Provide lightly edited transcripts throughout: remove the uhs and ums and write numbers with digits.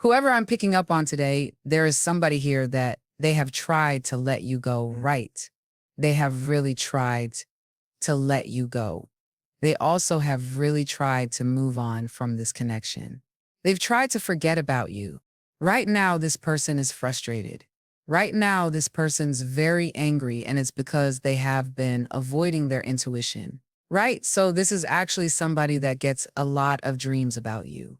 Whoever I'm picking up on today, there is somebody here that they have tried to let you go, right? They have really tried to let you go. They also have really tried to move on from this connection. They've tried to forget about you. Right now, this person is frustrated. Right now, this person's very angry, and it's because they have been avoiding their intuition. Right? So, this is actually somebody that gets a lot of dreams about you.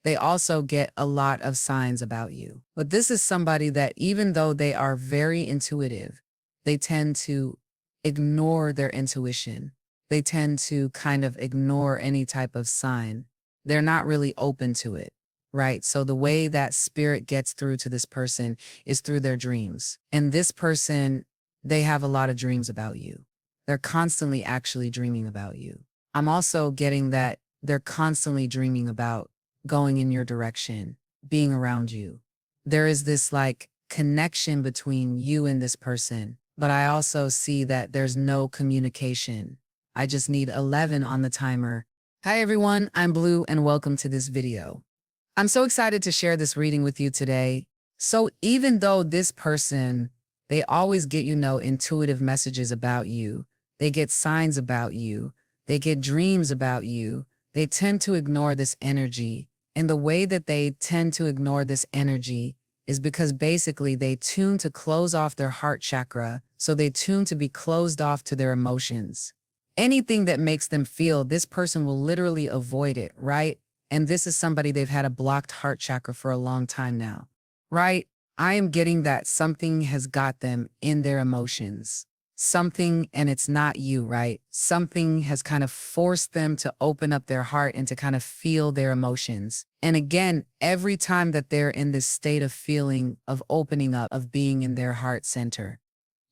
They also get a lot of signs about you. But this is somebody that, even though they are very intuitive, they tend to ignore their intuition. They tend to kind of ignore any type of sign. They're not really open to it, right? So the way that spirit gets through to this person is through their dreams. And this person, they have a lot of dreams about you. They're constantly actually dreaming about you. I'm also getting that they're constantly dreaming about going in your direction, being around you. There is this like connection between you and this person, but I also see that there's no communication. I just need 11 on the timer. Hi everyone, I'm Blue and welcome to this video. I'm so excited to share this reading with you today. So even though this person, they always get, intuitive messages about you, they get signs about you, they get dreams about you, they tend to ignore this energy. And the way that they tend to ignore this energy is because basically they tune to close off their heart chakra. So they tune to be closed off to their emotions. Anything that makes them feel, this person will literally avoid it, right? And this is somebody they've had a blocked heart chakra for a long time now, right? I am getting that something has got them in their emotions. Something, and it's not you, right? Something has kind of forced them to open up their heart and to kind of feel their emotions. And again, every time that they're in this state of feeling, of opening up, of being in their heart center,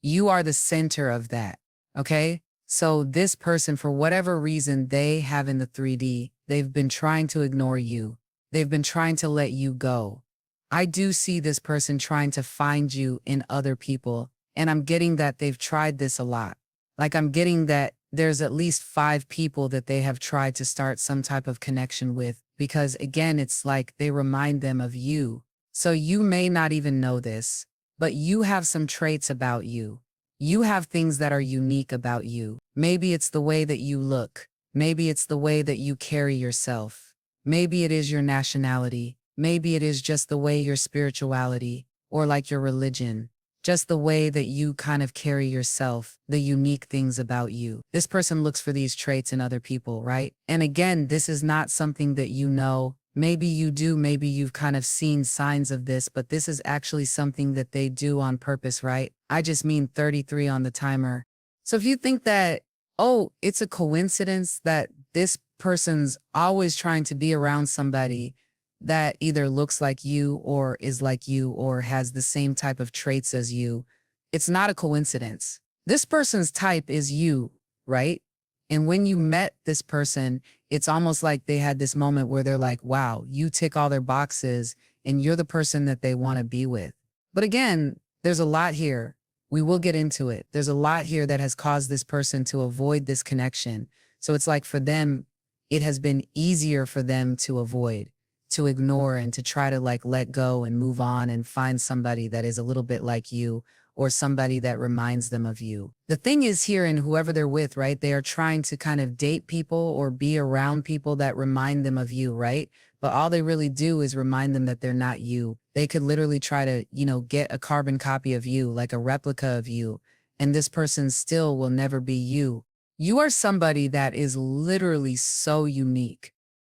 you are the center of that, okay? So this person, for whatever reason they have in the 3D, they've been trying to ignore you. They've been trying to let you go. I do see this person trying to find you in other people. And I'm getting that they've tried this a lot. Like I'm getting that there's at least 5 people that they have tried to start some type of connection with, because again, it's like they remind them of you. So you may not even know this, but you have some traits about you. You have things that are unique about you. Maybe it's the way that you look. Maybe it's the way that you carry yourself. Maybe it is your nationality. Maybe it is just the way your spirituality, or like your religion, just the way that you kind of carry yourself, the unique things about you. This person looks for these traits in other people, right? And again, this is not something that you know. Maybe you do, maybe you've kind of seen signs of this, but this is actually something that they do on purpose, right? I just mean 33 on the timer. So if you think that, oh, it's a coincidence that this person's always trying to be around somebody that either looks like you or is like you or has the same type of traits as you, it's not a coincidence. This person's type is you, right? And when you met this person, it's almost like they had this moment where they're like, wow, you tick all their boxes and you're the person that they want to be with. But again, there's a lot here. We will get into it. There's a lot here that has caused this person to avoid this connection. So it's like for them, it has been easier for them to avoid, to ignore, and to try to like let go and move on and find somebody that is a little bit like you or somebody that reminds them of you. The thing is here, and whoever they're with, right, they are trying to kind of date people or be around people that remind them of you, right? But all they really do is remind them that they're not you. They could literally try to, get a carbon copy of you, like a replica of you, and this person still will never be you. You are somebody that is literally so unique.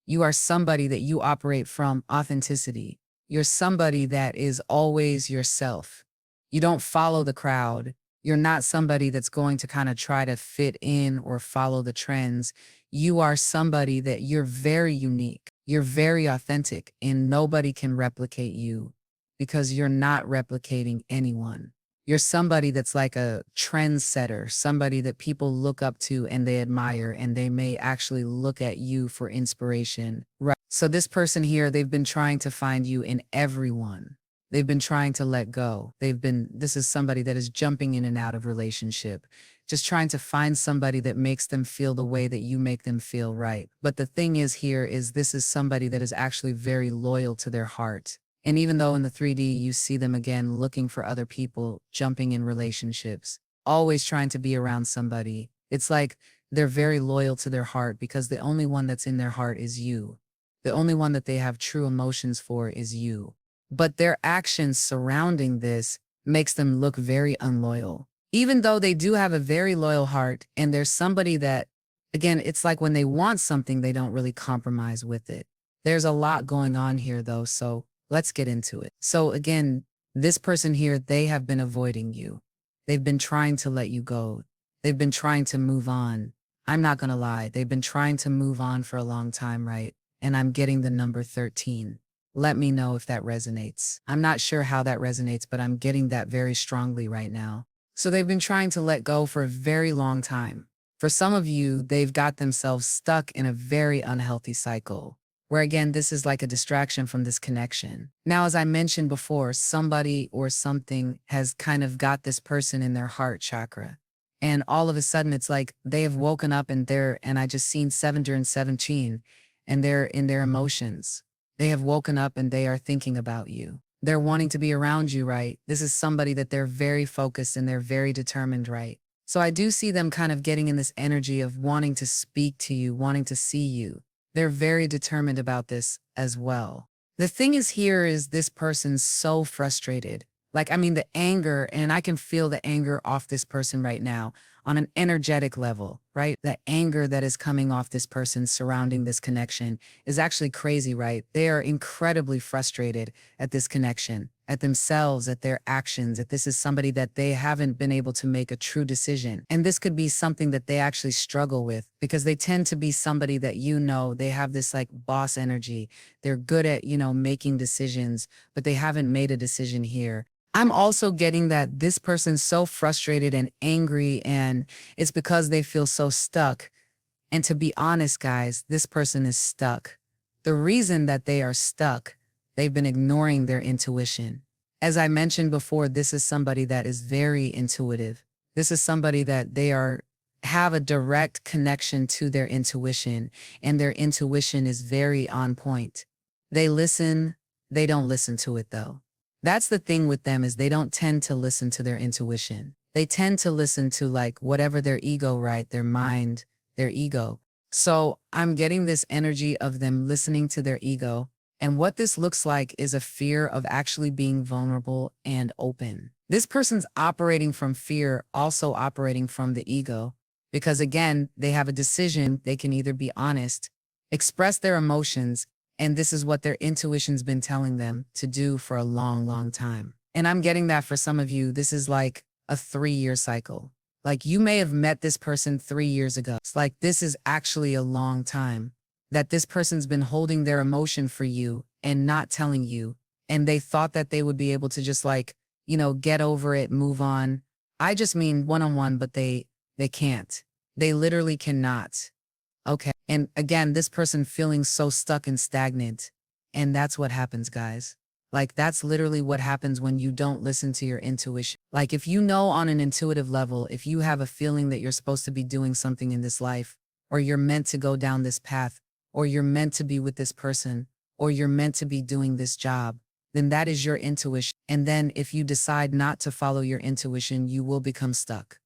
You are somebody that you operate from authenticity. You're somebody that is always yourself. You don't follow the crowd. You're not somebody that's going to kind of try to fit in or follow the trends. You are somebody that you're very unique. You're very authentic, and nobody can replicate you because you're not replicating anyone. You're somebody that's like a trendsetter, somebody that people look up to and they admire, and they may actually look at you for inspiration. Right. So this person here, they've been trying to find you in everyone. They've been trying to let go. This is somebody that is jumping in and out of relationship, just trying to find somebody that makes them feel the way that you make them feel, right? But the thing is here is this is somebody that is actually very loyal to their heart. And even though in the 3D you see them again looking for other people, jumping in relationships, always trying to be around somebody, it's like they're very loyal to their heart because the only one that's in their heart is you. The only one that they have true emotions for is you. But their actions surrounding this makes them look very unloyal. Even though they do have a very loyal heart and there's somebody that, again, it's like when they want something, they don't really compromise with it. There's a lot going on here though, so let's get into it. So again, this person here, they have been avoiding you. They've been trying to let you go. They've been trying to move on. I'm not gonna lie, they've been trying to move on for a long time, right? And I'm getting the number 13. Let me know if that resonates. I'm not sure how that resonates, but I'm getting that very strongly right now. So they've been trying to let go for a very long time. For some of you, they've got themselves stuck in a very unhealthy cycle, where again, this is like a distraction from this connection. Now, as I mentioned before, somebody or something has kind of got this person in their heart chakra. And all of a sudden, it's like they have woken up and I just seen 7 and 17, and they're in their emotions. They have woken up and they are thinking about you. They're wanting to be around you, right? This is somebody that they're very focused and they're very determined, right? So I do see them kind of getting in this energy of wanting to speak to you, wanting to see you. They're very determined about this as well. The thing is here is this person's so frustrated. Like, I mean, the anger, and I can feel the anger off this person right now on an energetic level, right? The anger that is coming off this person surrounding this connection is actually crazy, right? They are incredibly frustrated at this connection, at themselves, at their actions, that this is somebody that they haven't been able to make a true decision. And this could be something that they actually struggle with because they tend to be somebody that, they have this like boss energy. They're good at, making decisions, but they haven't made a decision here. I'm also getting that this person's so frustrated and angry, and it's because they feel so stuck. And to be honest, guys, this person is stuck. The reason that they are stuck, they've been ignoring their intuition. As I mentioned before, this is somebody that is very intuitive. This is somebody that have a direct connection to their intuition, and their intuition is very on point. They listen, they don't listen to it though. That's the thing with them is they don't tend to listen to their intuition. They tend to listen to like whatever their ego, right? Their mind, their ego. So I'm getting this energy of them listening to their ego. And what this looks like is a fear of actually being vulnerable and open. This person's operating from fear, also operating from the ego, because again, they have a decision. They can either be honest, express their emotions, and this is what their intuition's been telling them to do for a long, long time. And I'm getting that for some of you, this is like a 3-year cycle. Like you may have met this person 3 years ago. It's like this is actually a long time that this person's been holding their emotion for you and not telling you. And they thought that they would be able to just like, get over it, move on. I just mean one-on-one, but they can't. They literally cannot. Okay. And again, this person feeling so stuck and stagnant. And that's what happens, guys. Like, that's literally what happens when you don't listen to your intuition. Like, if you know on an intuitive level, if you have a feeling that you're supposed to be doing something in this life, or you're meant to go down this path, or you're meant to be with this person, or you're meant to be doing this job, then that is your intuition. And then if you decide not to follow your intuition, you will become stuck.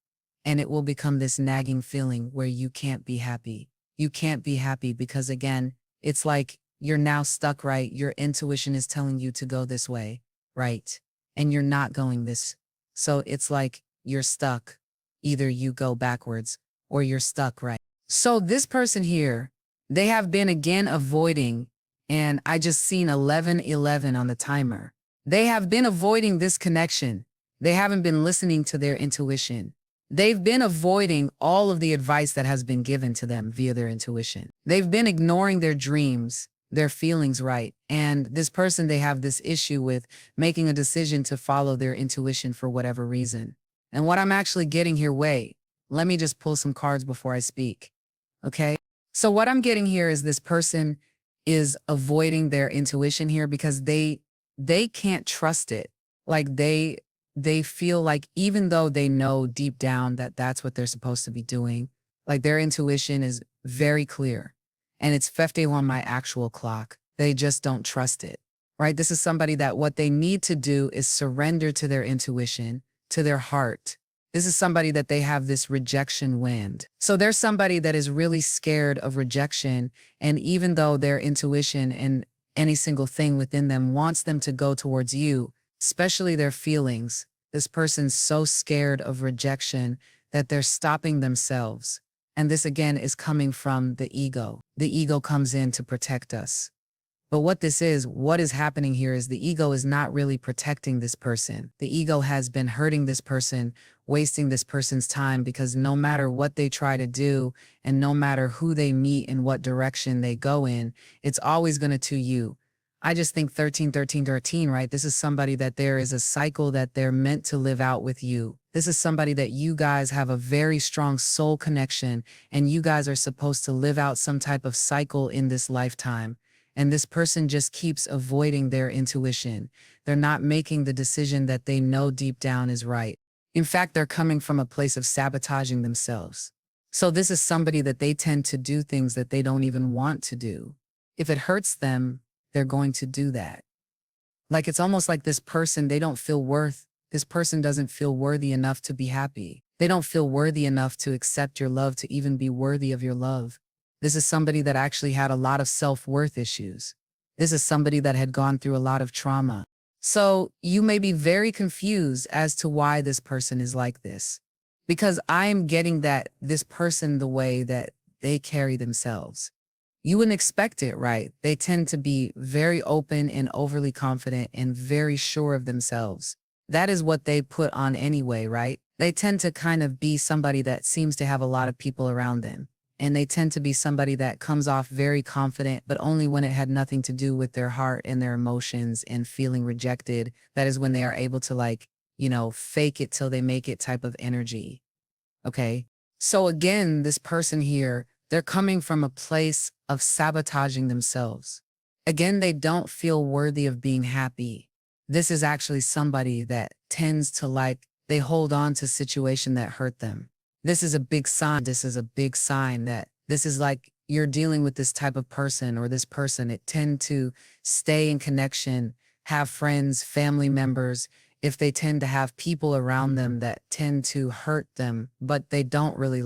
And it will become this nagging feeling where you can't be happy. You can't be happy because, again, it's like you're now stuck, right? Your intuition is telling you to go this way, right? And you're not going this. So it's like you're stuck. Either you go backwards or you're stuck, right? So this person here, they have been again avoiding, and I just seen 11:11 on the timer. They have been avoiding this connection. They haven't been listening to their intuition. They've been avoiding all of the advice that has been given to them via their intuition. They've been ignoring their dreams, their feelings, right? And this person, they have this issue with making a decision to follow their intuition for whatever reason. And what I'm actually getting here, wait, let me just pull some cards before I speak. Okay? So what I'm getting here is this person is avoiding their intuition here because they can't trust it. Like they feel like even though they know deep down that that's what they're supposed to be doing, like their intuition is very clear and it's 50 on my actual clock. They just don't trust it. right? This is somebody that what they need to do is surrender to their intuition, to their heart. This is somebody that they have this rejection wind. So there's somebody that is really scared of rejection. And even though their intuition and any single thing within them wants them to go towards you, especially their feelings, this person's so scared of rejection that they're stopping themselves. And this again is coming from the ego. The ego comes in to protect us. But what is happening here is the ego is not really protecting this person. The ego has been hurting this person, wasting this person's time, because no matter what they try to do and no matter who they meet and what direction they go in, it's always going to you. I just think 13, 13, 13, right? This is somebody that there is a cycle that they're meant to live out with you. This is somebody that you guys have a very strong soul connection and you guys are supposed to live out some type of cycle in this lifetime. And this person just keeps avoiding their intuition. They're not making the decision that they know deep down is right. In fact, they're coming from a place of sabotaging themselves. So this is somebody that they tend to do things that they don't even want to do. If it hurts them, they're going to do that. Like it's almost like this person, this person doesn't feel worthy enough to be happy. They don't feel worthy enough to accept your love, to even be worthy of your love. This is somebody that actually had a lot of self-worth issues. This is somebody that had gone through a lot of trauma. So you may be very confused as to why this person is like this. Because I am getting that this person, the way that they carry themselves, you wouldn't expect it, right? They tend to be very open and overly confident and very sure of themselves. That is what they put on anyway, right? They tend to kind of be somebody that seems to have a lot of people around them. And they tend to be somebody that comes off very confident, but only when it had nothing to do with their heart and their emotions and feeling rejected. That is when they are able to fake it till they make it type of energy. Okay. So again, this person here, they're coming from a place of sabotaging themselves. Again, they don't feel worthy of being happy. This is actually somebody that tends to they hold on to situation that hurt them. This is a big sign. This is a big sign that this is like you're dealing with this type of person or this person. It tend to stay in connection, have friends, family members. If they tend to have people around them that tend to hurt them, but they don't really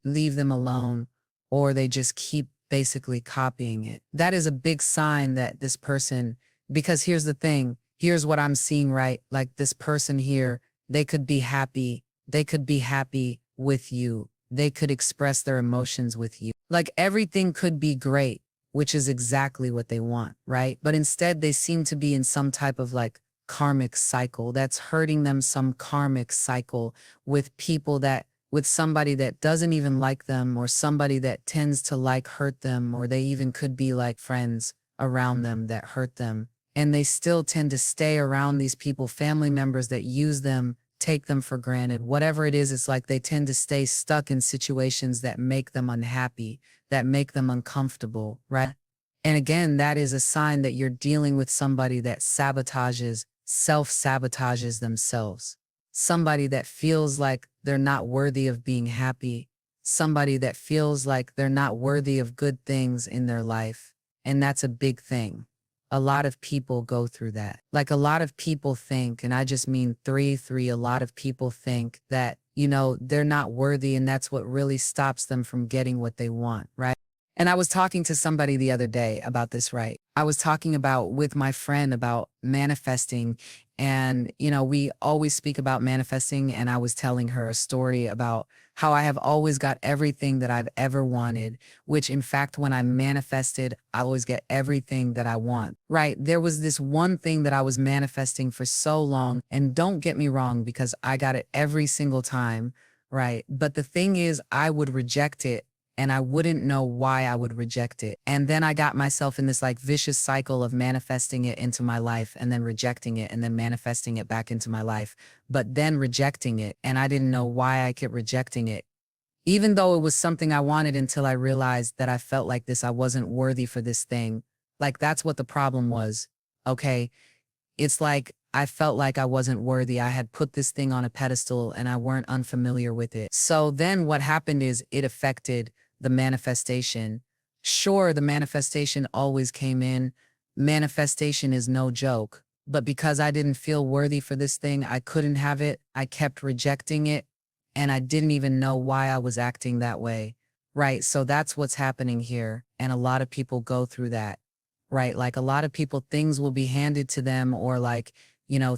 leave them alone, or they just keep basically copying it. That is a big sign that this person, because here's the thing, here's what I'm seeing, right? Like this person here, they could be happy. They could be happy with you. They could express their emotions with you. Like everything could be great, which is exactly what they want, right? But instead they seem to be in some type of karmic cycle that's hurting them, some karmic cycle with with somebody that doesn't even like them, or somebody that tends to hurt them, or they even could be friends around them that hurt them. And they still tend to stay around these people, family members that use them, take them for granted. Whatever it is, it's like they tend to stay stuck in situations that make them unhappy, that make them uncomfortable, right? And again, that is a sign that you're dealing with somebody that self-sabotages themselves. Somebody that feels like they're not worthy of being happy. Somebody that feels like they're not worthy of good things in their life. And that's a big thing. A lot of people go through that. A lot of people think, and I just mean 3, a lot of people think that, they're not worthy, and that's what really stops them from getting what they want, right? And I was talking to somebody the other day about this, right? I was talking with my friend about manifesting. And, we always speak about manifesting. And I was telling her a story about how I have always got everything that I've ever wanted, which in fact, when I manifested, I always get everything that I want, right? There was this one thing that I was manifesting for so long. And don't get me wrong, because I got it every single time, right? But the thing is, I would reject it. And I wouldn't know why I would reject it. And then I got myself in this vicious cycle of manifesting it into my life and then rejecting it and then manifesting it back into my life, but then rejecting it. And I didn't know why I kept rejecting it, even though it was something I wanted, until I realized that I felt like I wasn't worthy for this thing. That's what the problem was. Okay. It's I felt like I wasn't worthy. I had put this thing on a pedestal and I weren't unfamiliar with it. So then what happened is it affected the manifestation. Sure, the manifestation always came in, Manifestation is no joke. But because I didn't feel worthy for this thing, I couldn't have it. I kept rejecting it. And I didn't even know why I was acting that way. Right. So that's what's happening here. And a lot of people go through that. Right. Like a lot of people, things will be handed to them or like,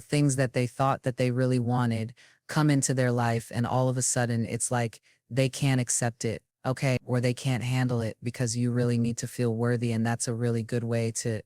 things that they thought that they really wanted come into their life. And all of a sudden it's like they can't accept it. Okay. Or they can't handle it because you really need to feel worthy. And that's a really good way to,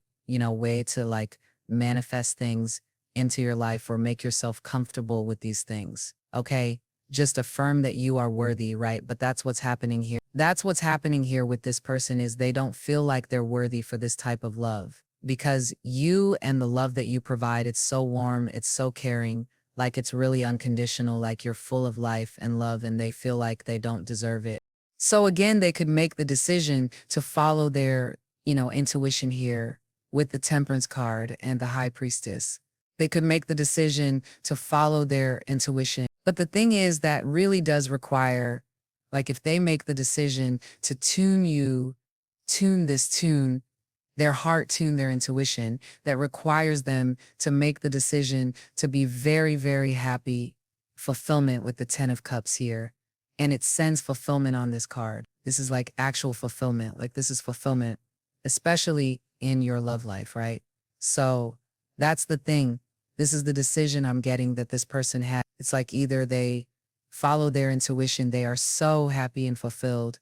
like manifest things into your life or make yourself comfortable with these things. Okay. Just affirm that you are worthy, right? But that's what's happening here. That's what's happening here with this person is they don't feel like they're worthy for this type of love because you and the love that you provide, it's so warm, it's so caring, like it's really unconditional, like you're full of life and love and they feel like they don't deserve it. So again, they could make the decision to follow their, intuition here with the Temperance card and the High Priestess. They could make the decision to follow their intuition. But the thing is that really does require, like if they make the decision to tune their heart, tune their intuition, that requires them to make the decision to be very, very happy, fulfillment with the 10 of Cups here. And it sends fulfillment on this card. This is like actual fulfillment. Like this is fulfillment, especially in your love life, right? So that's the thing. This is the decision I'm getting that this person had. It's like either they follow their intuition, they are so happy and fulfilled,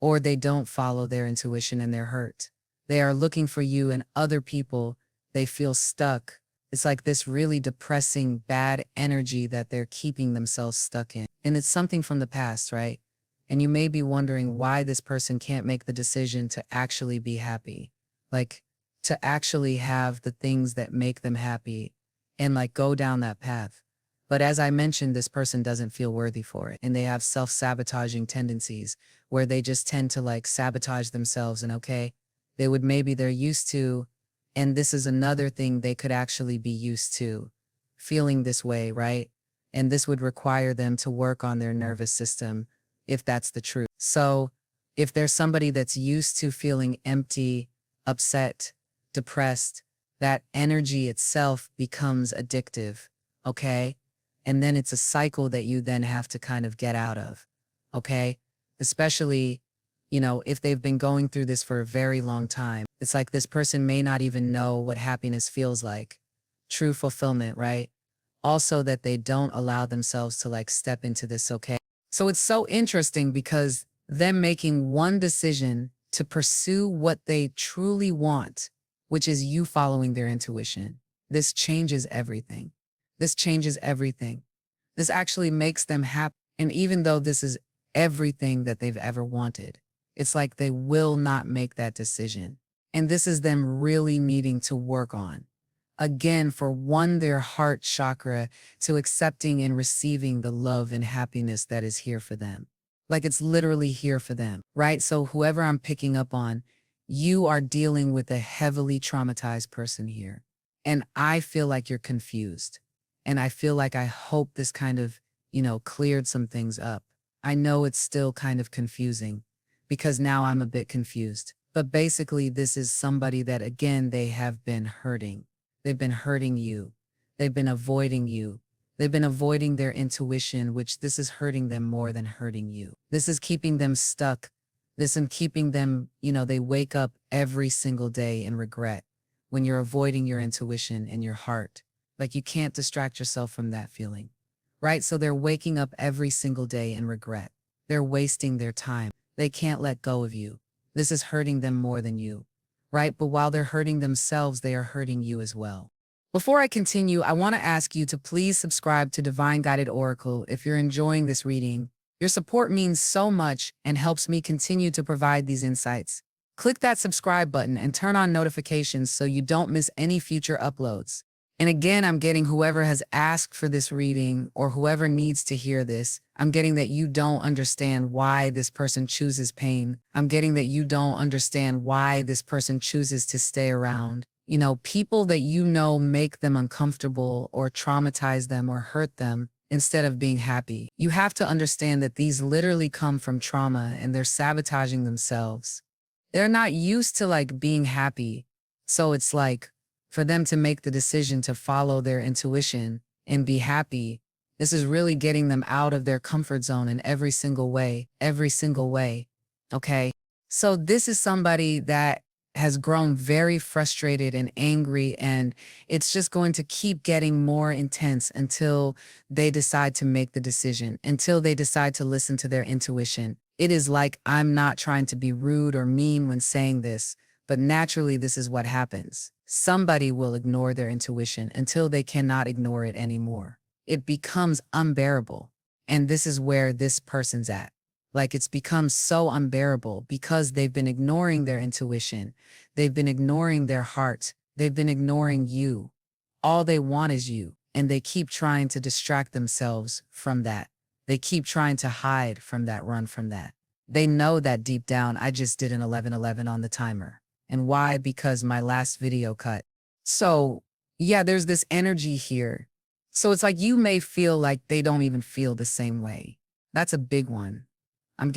or they don't follow their intuition and they're hurt. They are looking for you and other people. They feel stuck. It's like this really depressing, bad energy that they're keeping themselves stuck in. And it's something from the past, right? And you may be wondering why this person can't make the decision to actually be happy. Like to actually have the things that make them happy and like go down that path. But as I mentioned, this person doesn't feel worthy for it. And they have self-sabotaging tendencies where they just tend to like sabotage themselves and they're used to, and this is another thing they could actually be used to, feeling this way, right? And this would require them to work on their nervous system if that's the truth. So if there's somebody that's used to feeling empty, upset, depressed, that energy itself becomes addictive, okay? And then it's a cycle that you then have to kind of get out of, okay? Especially, if they've been going through this for a very long time. It's like this person may not even know what happiness feels like, true fulfillment, right? Also that they don't allow themselves to like step into this, okay? So it's so interesting because them making one decision to pursue what they truly want, which is you following their intuition. This changes everything. This changes everything. This actually makes them happy. And even though this is everything that they've ever wanted, it's like they will not make that decision. And this is them really needing to work on. Again, for one, their heart chakra to accepting and receiving the love and happiness that is here for them. Like it's literally here for them, right? So whoever I'm picking up on, you are dealing with a heavily traumatized person here. And I feel like you're confused. And I feel like I hope this kind of, cleared some things up. I know it's still kind of confusing because now I'm a bit confused. But basically, this is somebody that, again, they have been hurting. They've been hurting you. They've been avoiding you. They've been avoiding their intuition, which this is hurting them more than hurting you. This is keeping them stuck. This is keeping them, they wake up every single day in regret when you're avoiding your intuition and your heart. Like you can't distract yourself from that feeling, right? So they're waking up every single day in regret. They're wasting their time. They can't let go of you. This is hurting them more than you, right? But while they're hurting themselves, they are hurting you as well. Before I continue, I want to ask you to please subscribe to Divine Guided Oracle if you're enjoying this reading. Your support means so much and helps me continue to provide these insights. Click that subscribe button and turn on notifications so you don't miss any future uploads. And again, I'm getting whoever has asked for this reading or whoever needs to hear this. I'm getting that you don't understand why this person chooses pain. I'm getting that you don't understand why this person chooses to stay around. People that make them uncomfortable or traumatize them or hurt them instead of being happy. You have to understand that these literally come from trauma and they're sabotaging themselves. They're not used to like being happy. So it's like for them to make the decision to follow their intuition and be happy, this is really getting them out of their comfort zone in every single way, every single way. Okay. So this is somebody that has grown very frustrated and angry, and it's just going to keep getting more intense until they decide to make the decision, until they decide to listen to their intuition. It is like, I'm not trying to be rude or mean when saying this, but naturally, this is what happens. Somebody will ignore their intuition until they cannot ignore it anymore. It becomes unbearable. And this is where this person's at. Like, it's become so unbearable because they've been ignoring their intuition. They've been ignoring their heart. They've been ignoring you. All they want is you. And they keep trying to distract themselves from that. They keep trying to hide from that, run from that. They know that deep down, I just did an 11:11 on the timer. And why? Because my last video cut. So, yeah, there's this energy here. So it's like you may feel like they don't even feel the same way. That's a big one. I'm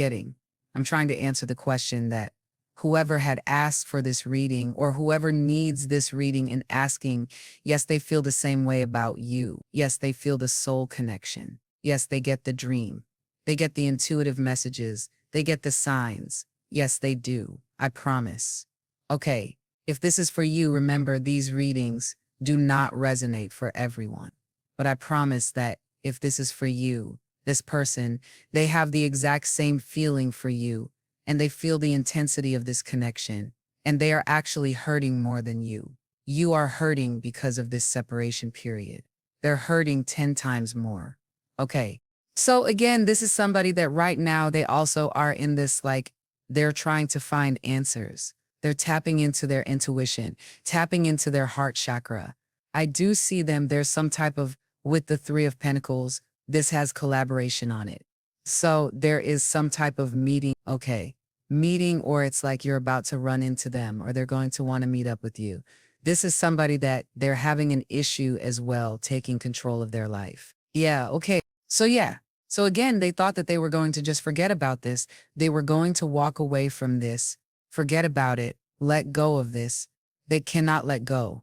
trying to answer the question that whoever had asked for this reading or whoever needs this reading and asking, yes, they feel the same way about you. Yes, they feel the soul connection. Yes, they get the dream. They get the intuitive messages. They get the signs. Yes, they do. I promise. Okay, if this is for you, remember these readings do not resonate for everyone. But I promise that if this is for you, this person, they have the exact same feeling for you, and they feel the intensity of this connection, and they are actually hurting more than you. You are hurting because of this separation period. They're hurting 10 times more. Okay. So again, this is somebody that right now they also are in this, like, they're trying to find answers. They're tapping into their intuition, tapping into their heart chakra. I do see them, there's some type of, with the Three of Pentacles, this has collaboration on it. So there is some type of meeting, okay, meeting, or it's like you're about to run into them or they're going to want to meet up with you. This is somebody that they're having an issue as well, taking control of their life. Yeah, okay. So yeah. So again, they thought that they were going to just forget about this. They were going to walk away from this, forget about it, let go of this. They cannot let go.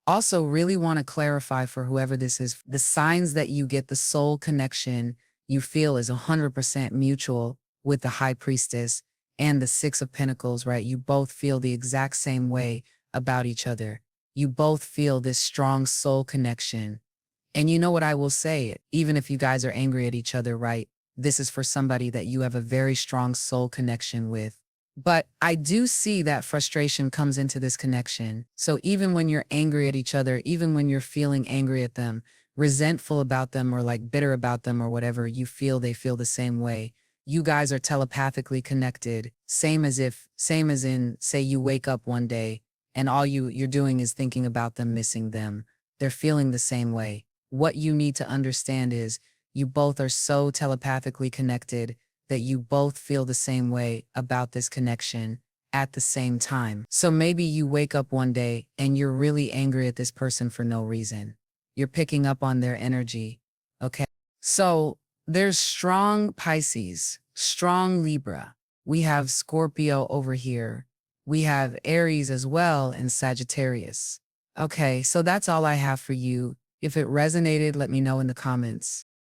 Also, really want to clarify for whoever this is, the signs that you get, the soul connection you feel is 100% mutual with the High Priestess and the Six of Pentacles, right? You both feel the exact same way about each other. You both feel this strong soul connection. And you know what I will say, even if you guys are angry at each other, right? This is for somebody that you have a very strong soul connection with. But I do see that frustration comes into this connection. So even when you're angry at each other, even when you're feeling angry at them, resentful about them, or like bitter about them, or whatever, you feel they feel the same way. You guys are telepathically connected. Same as in, say you wake up one day and all you're doing is thinking about them, missing them. They're feeling the same way. What you need to understand is you both are so telepathically connected that you both feel the same way about this connection at the same time. So maybe you wake up one day and you're really angry at this person for no reason. You're picking up on their energy. Okay. So there's strong Pisces, strong Libra. We have Scorpio over here. We have Aries as well, and Sagittarius. Okay, so that's all I have for you. If it resonated, let me know in the comments.